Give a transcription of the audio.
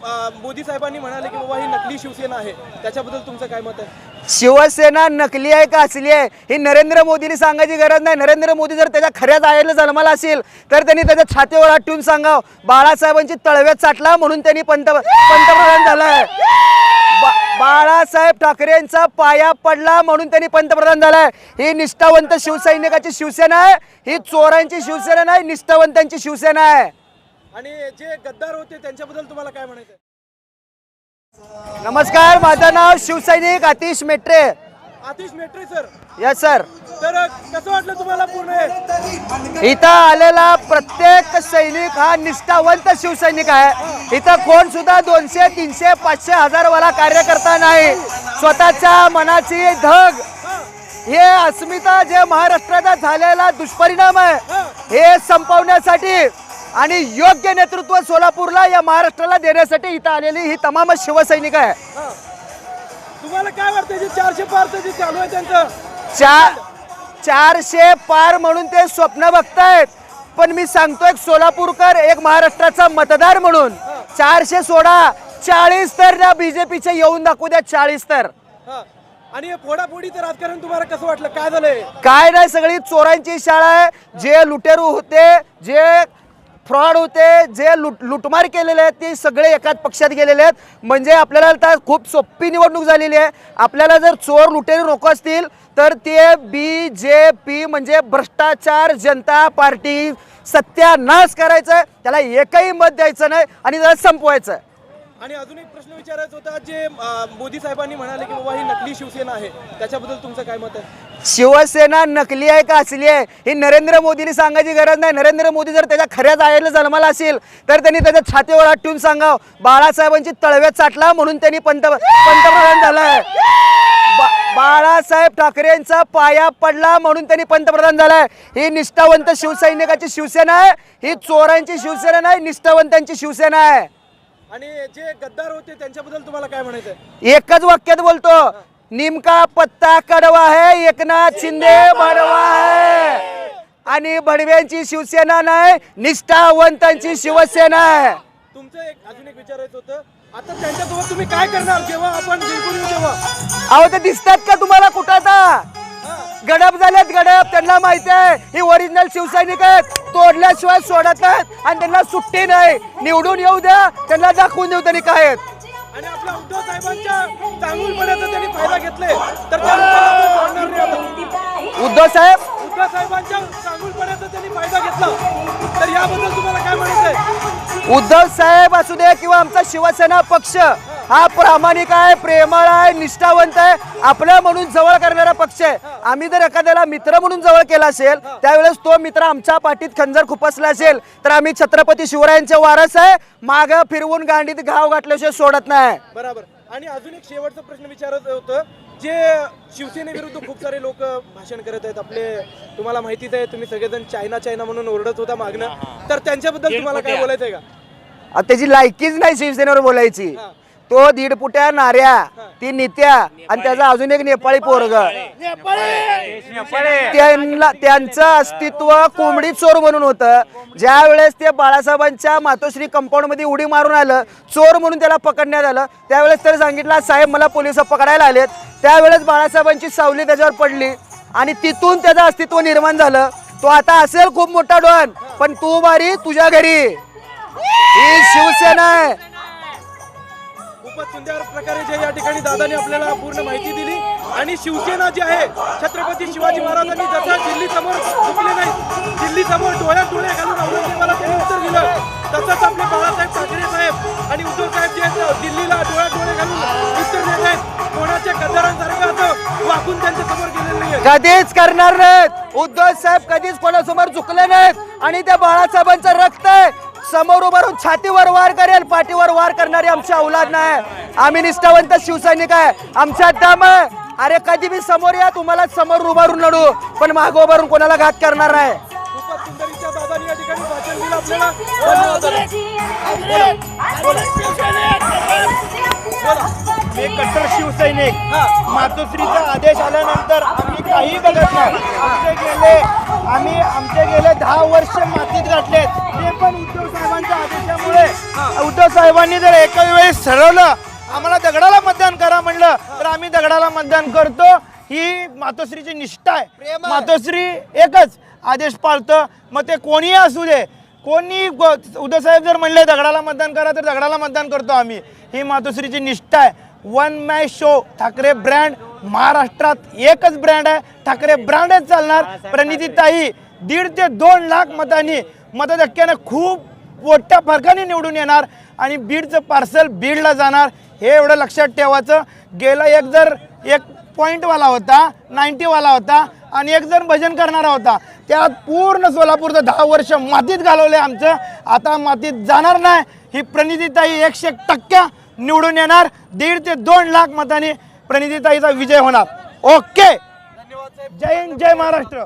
मोदी साहेबांनी म्हणाले की बाबा ही नकली शिवसेना आहे, त्याच्याबद्दल तुमचं काय मत आहे? शिवसेना नकली आहे का असली आहे ही नरेंद्र मोदींनी सांगायची गरज नाही। नरेंद्र मोदी जर त्याच्या खऱ्याच आईला जन्माला असेल तर त्यांनी त्याच्या छातीवर हात ठेवून सांगावं, बाळासाहेबांची तळव्यात चाटला म्हणून त्यांनी पंतप्रधान झालाय। बाळासाहेब ठाकरेंचा पाया पडला म्हणून त्यांनी पंतप्रधान झालाय। ही निष्ठावंत शिवसैनिकाची शिवसेना आहे, ही चोरांची शिवसेना नाही, निष्ठावंतांची शिवसेना आहे। आणि जे गद्दार होते त्यांच्याबद्दल तुम्हाला काय म्हणायचं? नमस्कार, माझं नाव शिवसैनिक Atish Metre. Atish Metre sir. Yes sir. तर कसं वाटलं तुम्हाला पूर्ण इथं आलेला प्रत्येक सैनिक हा निष्ठावंत शिवसैनिक आहे। इथं कोण सुद्धा 200, 300, 500, 1000 वाला कार्यकर्ता नाही। स्वतःच्या मनाची धग, हे अस्मिता जे महाराष्ट्रात झालेला दुष्परिणाम आहे हे संपवण्यासाठी आणि योग्य नेतृत्व सोलापूरला या महाराष्ट्राला देण्यासाठी इथं आलेली ही तमाम शिवसैनिक आहे। तुम्हाला काय वाटतं जे 400 पारचं जे चालू आहे त्यांचं 400 पार म्हणून ते स्वप्न बघतायत, पण मी सांगतो एक सोलापूरकर, एक महाराष्ट्राचा मतदार म्हणून 400 सोडा, 40 तर ना बीजेपीचे येऊन दाखवू द्या, 40 तर। आणि फोडाफोडीचं राजकारण तुम्हाला कसं वाटलं? काय झालंय? काय नाही, सगळी चोरांची शाळा आहे। जे लुटेरू होते, जे फ्रॉड होते, जे लुटमार केलेले आहेत ते सगळे एकाच पक्षात गेलेले आहेत। म्हणजे आपल्याला आता खूप सोपी निवडणूक झालेली आहे। आपल्याला जर चोर लुटेरू नको असतील तर ते बीजेपी म्हणजे भ्रष्टाचार जनता पार्टी सत्यानाश करायचं, त्याला एकही मत द्यायचं नाही आणि त्याला संपवायचं। आणि अजून एक प्रश्न विचारायचा होता, जे मोदी साहेबांनी म्हणाले की बाबा ही नकली शिवसेना आहे, त्याच्याबद्दल तुमचं काय मत आहे? शिवसेना नकली आहे का असली आहे ही नरेंद्र मोदींनी सांगायची गरज नाही। नरेंद्र मोदी जर त्याच्या खऱ्याच आईला जन्माला असेल तर त्यांनी त्याच्या छातीवर हात ठेवून सांगावं, बाळासाहेबांची तळव्यात चाटला म्हणून त्यांनी पंतप्रधान झालाय। बाळासाहेब ठाकरेंचा पाया पडला म्हणून त्यांनी पंतप्रधान झालाय। ही निष्ठावंत शिवसैनिकाची शिवसेना आहे, ही चोरांची शिवसेना नाही, निष्ठावंतांची शिवसेना आहे। आणि जे गद्दार होते त्यांच्याबद्दल तुम्हाला काय म्हणायचं? एकच वाक्यात बोलतो, निमका पत्ता कडवा है, एकनाथ शिंदे भडवा है। आणि भडव्यांची शिवसेना नाही, निष्ठावंतांची शिवसेना आहे। तुमचं अजून एक विचारायचं होतं, आता त्यांच्यासोबत तुम्ही काय करणार जेव्हा आपण जिंकून येऊ तेव्हा? अहो ते दिसतात का तुम्हाला कुठं? आता गडप झालेत, गडप। त्यांना माहिती आहे ही ओरिजिनल शिवसैनिक आहेत, तोडल्याशिवाय सोडत नाहीत आणि त्यांना सुट्टी नाही। निवडून येऊ द्या, त्यांना दाखवून देऊ त्यांनी काय आहेत। आणि आपल्या उद्धव साहेबांच्या चांगुलपणाचा त्यांनी फायदा घेतले तर उद्धव साहेबांच्या चांगुलपणाचा त्यांनी फायदा घेतला, तर याबद्दल तुम्हाला काय म्हणायचंय? उद्धव साहेब असू दे किंवा आमचा शिवसेना पक्ष हा प्रामाणिक आहे, प्रेमळ आहे, निष्ठावंत आहे, आपल्या म्हणून जवळ करणारा पक्ष आहे। आम्ही जर एखाद्याला मित्र म्हणून जवळ केला असेल त्यावेळेस तो मित्र आमच्या पाठीत खंजर खुपसला असेल तर आम्ही छत्रपती शिवरायांचे वारस आहे, माग फिरवून गांडीत घाव घातल्याशिवाय सोडत नाही। बरोबर। आणि अजून एक शेवटचा प्रश्न विचारायचं होतं, जे शिवसेनेविरुद्ध खूप सारे लोक भाषण करत आहेत, आपले तुम्हाला माहितीच आहे, तुम्ही सगळेजण चायना म्हणून ओरडत होता मागणं, तर त्यांच्याबद्दल तुम्हाला काय बोलायचंय का? त्याची लायकीच नाही शिवसेनेवर बोलायची। तो दीडपुट्या नाऱ्या, ती नित्या आणि त्याचा अजून एक नेपाळी पोरग, त्यांचं अस्तित्व कोंबडी चोर म्हणून होतं। ज्या वेळेस ते बाळासाहेबांच्या मातोश्री कंपाऊंड मध्ये उडी मारून आलं, चोर म्हणून त्याला पकडण्यात आलं, त्यावेळेस तर सांगितलं साहेब मला पोलिस पकडायला आलेत। त्यावेळेस बाळासाहेबांची सावली त्याच्यावर पडली आणि तिथून त्याचं अस्तित्व निर्माण झालं। तो आता असेल खूप मोठा डॉन, पण तू बारी तुझ्या घरी, ही शिवसेना आहे। खूपच सुंदर प्रकारे जे या ठिकाणी दादाने आपल्याला पूर्ण माहिती दिली। आणि शिवसेना जी आहे, छत्रपती शिवाजी महाराजांनी जसं दिल्ली समोर झुकले नाही, दिल्ली समोर डोळ्यात डोळे घालून औरंगजेबाला त्यांनी उत्तर दिलं, तसंच आपले बाळासाहेब ठाकरे साहेब आणि उद्धव साहेब जे आहेत दिल्लीला डोळ्यात डोळे घालून उत्तर देत आहेत। कोणाच्या गद्दारांसारखं असं वाकून त्यांच्या समोर गेलेलं नाही, कधीच करणार नाहीत। उद्धव साहेब कधीच कोणासमोर झुकले नाहीत आणि त्या बाळासाहेबांचं रक्त आहे, समोर उभं राहून छातीवर वार करेल, पाठीवर वार करणारी आमची औलाद नाही। आम्ही निष्ठावंत शिवसैनिक आहे, आमच्या दम आहे। अरे कधी बी समोर या, तुम्हाला समोर उभारून लढू, पण मागं उभारून कोणाला घात करणार आहे। खूपच सुंदर दादानी या ठिकाणी भाषण दिलं आपल्याला। मी कट्टर शिवसैनिक, मातोश्रीचा आदेश आल्यानंतर आम्ही काही बघत नाही। आमचे गेले आम्ही आमचे गेले 10 वर्ष मातीत गाठलेत ते पण उद्धव साहेबांच्या आदेशामुळे. उद्धव साहेबांनी जर एका वेळेस ठरवलं आम्हाला दगडाला मतदान करा म्हणलं तर आम्ही दगडाला मतदान करतो. ही मातोश्रीची निष्ठा आहे. मातोश्री एकच आदेश पाळतं, मग ते कोणीही असू दे. कोणी उद्धव साहेब जर म्हणले दगडाला मतदान करा तर दगडाला मतदान करतो आम्ही. ही मातोश्रीची निष्ठा आहे. One man show Thackeray brand महाराष्ट्रात एकच ब्रँड आहे. ठाकरे ब्रँडच चालणार. प्रणितीताई 1.5 ते 2 लाख मतांनी मतधक्क्यानं खूप मोठ्या फरकाने निवडून येणार आणि बीडचं पार्सल बीडला जाणार. हे एवढं लक्षात ठेवायचं. गेला एक पॉईंटवाला होता, 90 वाला होता आणि एक जण भजन करणारा होता. त्यात पूर्ण सोलापूरचं 10 वर्ष मातीत घालवले आमचं. आता मातीत जाणार नाही. ही प्रणितीताई 100% निवडून येणार. 1.5 ते 2 लाख मतांनी प्रणितीताईचा विजय होणार. ओके. जय हिंद, जय महाराष्ट्र.